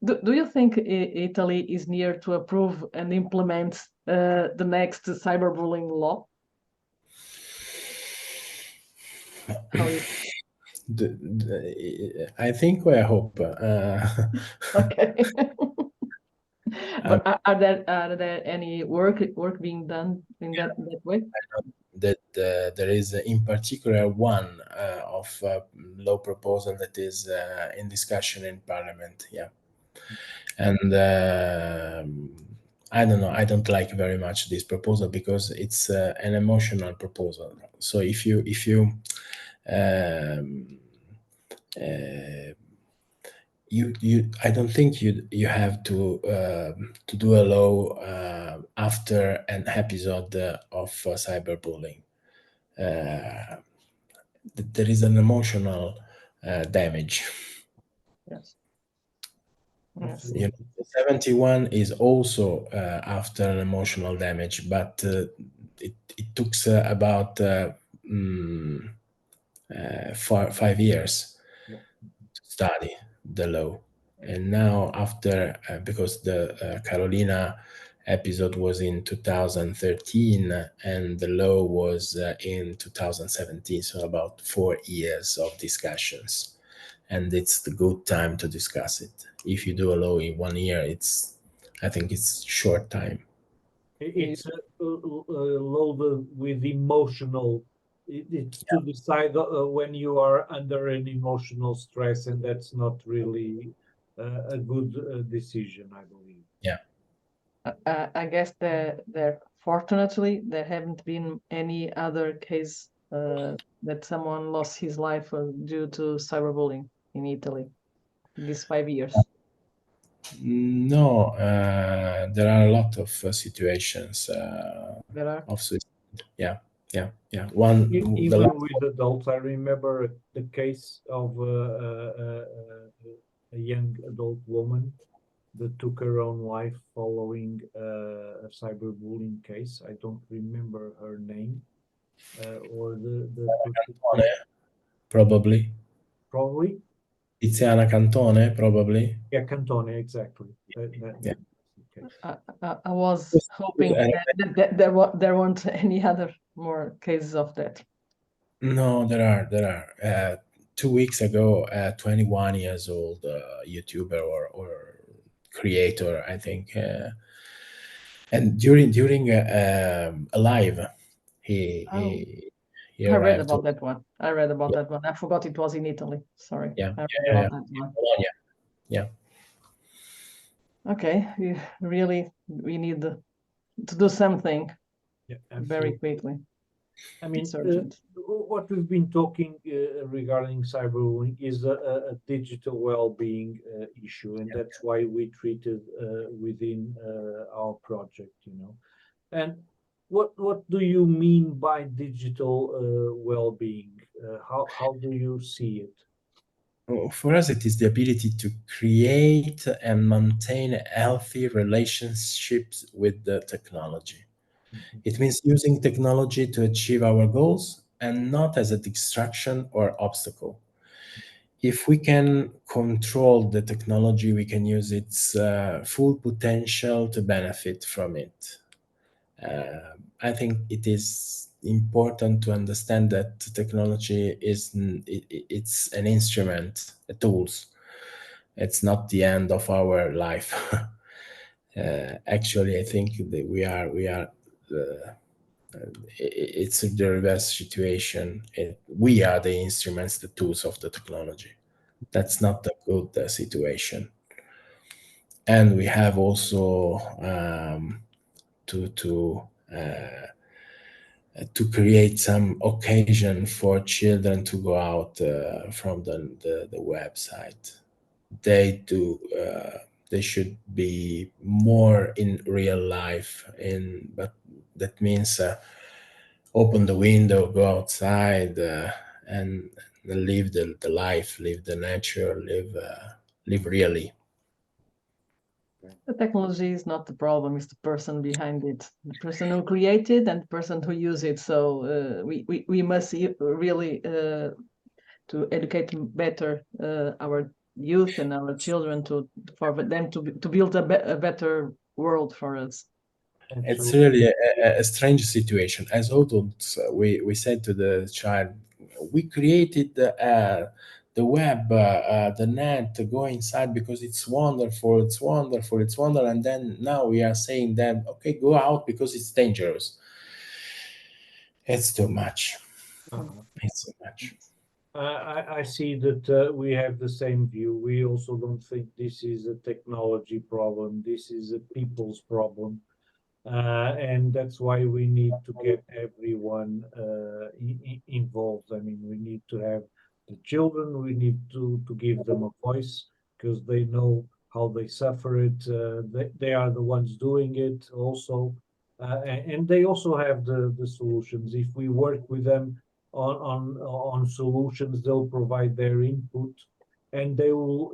Do you think Italy is near to approve and implement the next cyberbullying law? How is I think, or I hope. okay? But are there any work being done in that way? That there is in particular one of law proposal that is in discussion in Parliament. Yeah, and I don't know. I don't like very much this proposal because it's an emotional proposal. So if you um, I don't think you have to do a law after an episode of cyberbullying. There is an emotional damage. Yes. Yes. You know, the 71 is also after an emotional damage, but it took about 5 years Yeah. to study the law. And now, after because the Carolina episode was in 2013 and the law was in 2017, so about 4 years of discussions, and it's the good time to discuss it. If you do a law in 1 year, I think it's short time. It's loaded with emotional. It's to decide when you are under an emotional stress, and that's not really a good decision, I believe. Yeah. I guess there fortunately there haven't been any other case that someone lost his life due to cyberbullying in Italy in these 5 years. No, there are a lot of situations There are. of suicide. Yeah, yeah, yeah. One, the Even last with adults, I remember the case of a young adult woman that took her own life following a cyberbullying case. I don't remember her name or the person. Cantone, probably. Probably, Tiziana Cantone, probably. yeah, Cantone, exactly. Yeah. That's the case. I was hoping that there weren't any other more cases of that. No, there are. 2 weeks ago, a 21 years old YouTuber or creator, I think, and during a live, he Oh. he he I read arrived. about that one. Yeah, that one. I forgot it was in Italy. Sorry. yeah, I read yeah, about that one. Bologna. Yeah. Okay. We need to do something Yeah, very absolutely. quickly. I mean, It's urgent. what we've been talking regarding cyberbullying is a digital well-being issue, and that's why we treated within our project, you know. And what do you mean by digital well-being? How do you see it? For us, it is the ability to create and maintain healthy relationships with the technology. Mhm. It means using technology to achieve our goals and not as a distraction or obstacle. If we can control the technology, we can use its full potential to benefit from it. I think it is important to understand that technology it's an instrument, a tools. It's not the end of our life. Actually, I think that we are it's the reverse situation. We are the instruments, the tools of the technology. That's not a good situation. And we have also to to create some occasion for children to go out from the website. They do. They should be more in real life. But that means open the window, go outside, and live the life, live the nature, live really. The technology is not the problem, it's the person behind it, the person who created and the person who use it. So we must really to educate better our youth and our children for them to build a better world for us. It's Absolutely. really a strange situation. As adults, we said to the child, we created the web, the net, to go inside because it's wonderful, it's wonderful, it's wonderful. And then now we are saying them, okay, go out because it's dangerous. It's too much. Uh-huh. It's too much. I see that we have the same view. We also don't think this is a technology problem. This is a people's problem. And that's why we need to get everyone involved. I mean, we need to have the children, we need to give them a voice because they know how they suffer it. They are the ones doing it also. And they also have the solutions. If we work with them on solutions, they'll provide their input and they will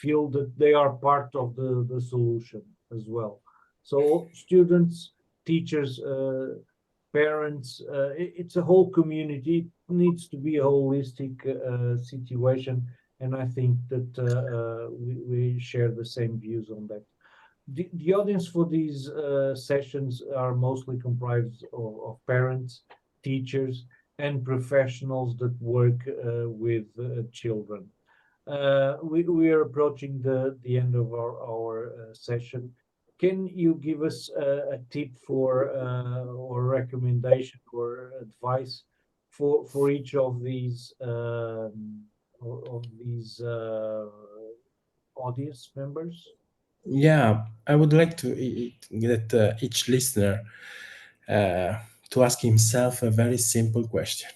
feel that they are part of the solution as well. So students, teachers, parents, it's a whole community. It needs to be a holistic situation, and I think that we share the same views on that. The audience for these sessions are mostly comprised of parents, teachers, and professionals that work with children. We are approaching the end of our session. Can you give us a tip for or recommendation or advice for each of these audience members? Yeah, I would like to get each listener uh, to ask himself a very simple question.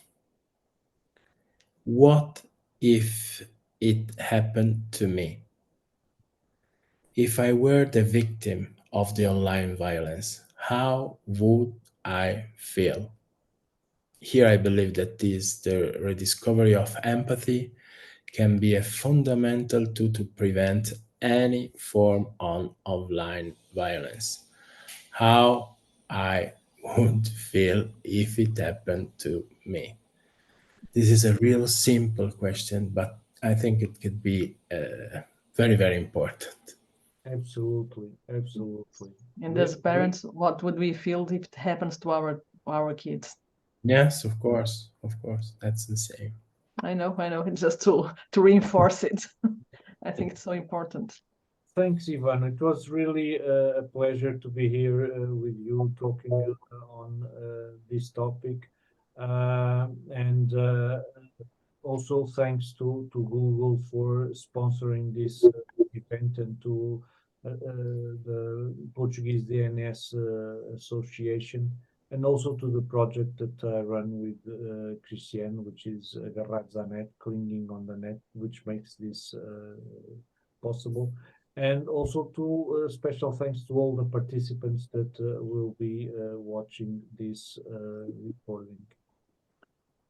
What if it happened to me? If I were the victim of the online violence, how would I feel? Here, I believe that the rediscovery of empathy can be a fundamental tool to prevent any form of online violence. How I would feel if it happened to me. This is a real simple question, but I think it could be very, very important. Absolutely, absolutely. And as parents, what would we feel if it happens to our kids? Yes, of course, that's the same. I know. It's just to reinforce it. I think it's so important. Thanks, Ivan. It was really a pleasure to be here with you talking on this topic. And also thanks to Google for sponsoring this event and to the Portuguese DNS Association, and also to the project that I run with Christian, which is Agarrados à Net, clinging on the net, which makes this possible. And also to special thanks to all the participants that will be watching this recording.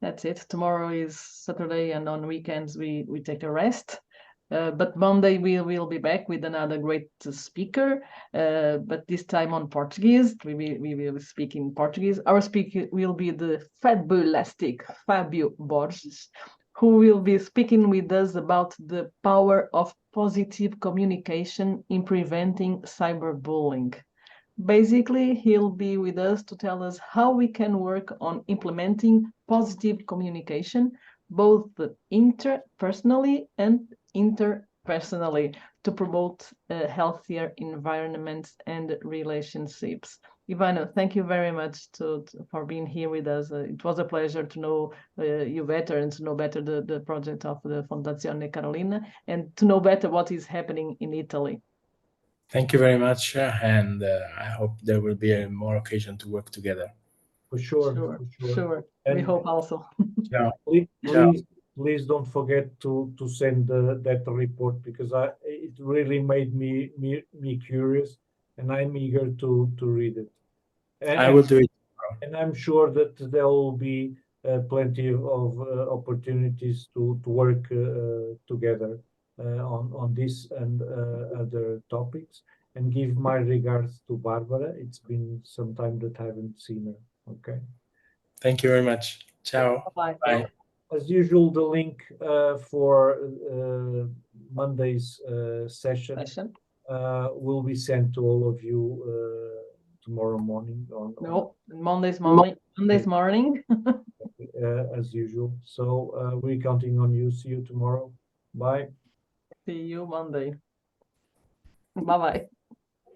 That's it. Tomorrow is Saturday, and on weekends we take a rest. But Monday we will be back with another great speaker, but this time on Portuguese. We will speak in Portuguese. Our speaker will be the fabulastic Fábio Borges, who will be speaking with us about the power of positive communication in preventing cyberbullying. Basically, he'll be with us to tell us how we can work on implementing positive communication, both interpersonally and interpersonally, to promote healthier environments and relationships. Ivano, thank you very much for being here with us. It was a pleasure to know you better and to know better the project of the Fondazione Carolina and to know better what is happening in Italy. Thank you very much, and I hope there will be more occasion to work together. For sure. We hope also. Ciao. Please don't forget to send that report, because it really made me curious, and I'm eager to read it. I will do it. And I'm sure that there will be plenty of opportunities to work together on this and other topics. And give my regards to Barbara. It's been some time that I haven't seen her. Okay. Thank you very much. Ciao. Bye. Bye. As usual, the link for Monday's session will be sent to all of you tomorrow morning. Monday's morning. As usual. So we're counting on you. See you tomorrow. Bye. See you Monday. Bye-bye.